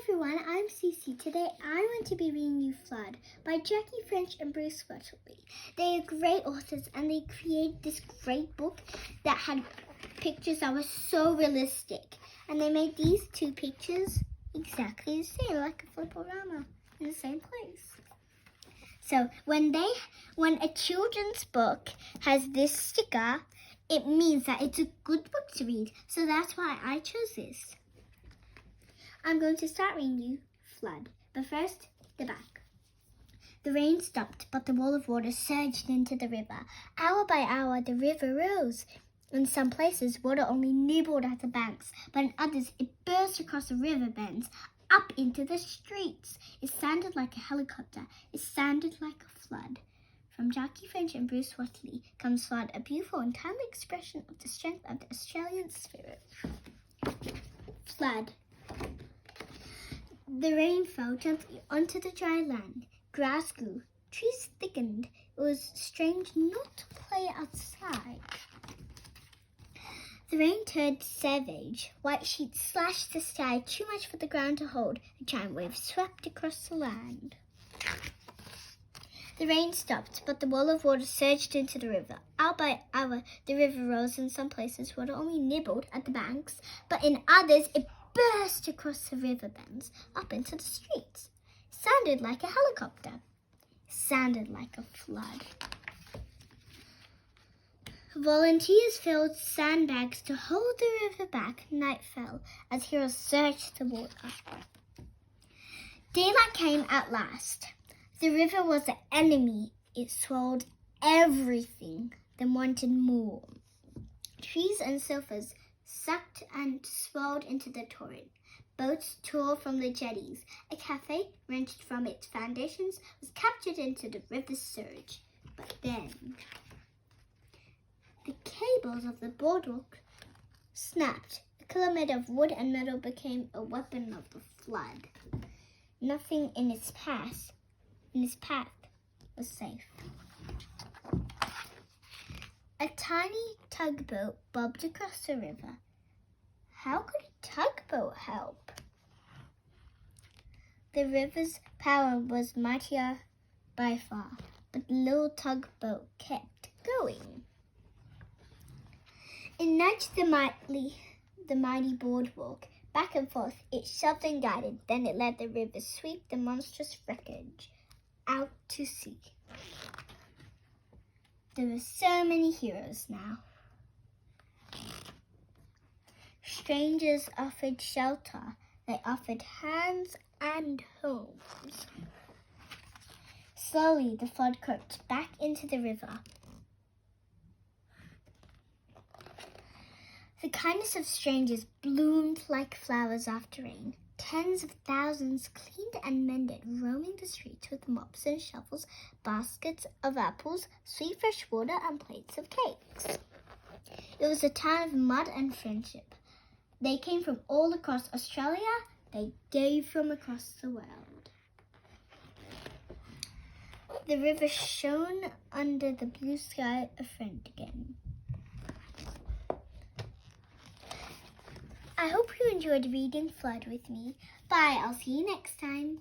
everyone, I'm Sze Sze. Today I'm going to be reading you Flood by Jackie French and Bruce Wetterly. They are great authors and they created this great book that had pictures that were so realistic. And they made these two pictures exactly the same, like a flipperama in the same place. So when a children's book has this sticker, it means that it's a good book to read. So that's why I chose this. I'm going to start reading you Flood, but first, the back. The rain stopped, but the wall of water surged into the river. Hour by hour, the river rose. In some places, water only nibbled at the banks, but in others, it burst across the river bends, up into the streets. It sounded like a helicopter. It sounded like a flood. From Jackie French and Bruce Wetterly comes Flood, a beautiful and timely expression of the strength of the Australian spirit. Flood. The rain fell gently onto the dry land. Grass grew. Trees thickened. It was strange not to play outside. The rain turned savage. White sheets slashed the sky, too much for the ground to hold. A giant wave swept across the land. The rain stopped, but the wall of water surged into the river. Hour by hour, the river rose. In some places, water only nibbled at the banks, but in others, it burst across the river bends, up into the streets. Sounded like a helicopter. Sounded like a flood. Volunteers filled sandbags to hold the river back. Night fell as heroes searched the water. Daylight came at last. The river was the enemy. It swallowed everything, then wanted more. Trees and sofas sucked and swirled into the torrent. Boats tore from the jetties. A cafe, wrenched from its foundations, was captured into the river's surge. But then, the cables of the boardwalk snapped. A kilometer of wood and metal became a weapon of the flood. Nothing in its path was safe. A tiny tugboat bobbed across the river. How could a tugboat help? The river's power was mightier by far, but the little tugboat kept going. It nudged the mighty boardwalk back and forth. It shoved and guided. Then it let the river sweep the monstrous wreckage out to sea. There were so many heroes now. Strangers offered shelter. They offered hands and homes. Slowly, the flood crept back into the river. The kindness of strangers bloomed like flowers after rain. Tens of thousands cleaned and mended, roaming the streets with mops and shovels, baskets of apples, sweet fresh water, and plates of cakes. It was a town of mud and friendship. They came from all across Australia. They gave from across the world. The river shone under the blue sky, a friend again. I hope you enjoyed reading Flood with me. Bye, I'll see you next time.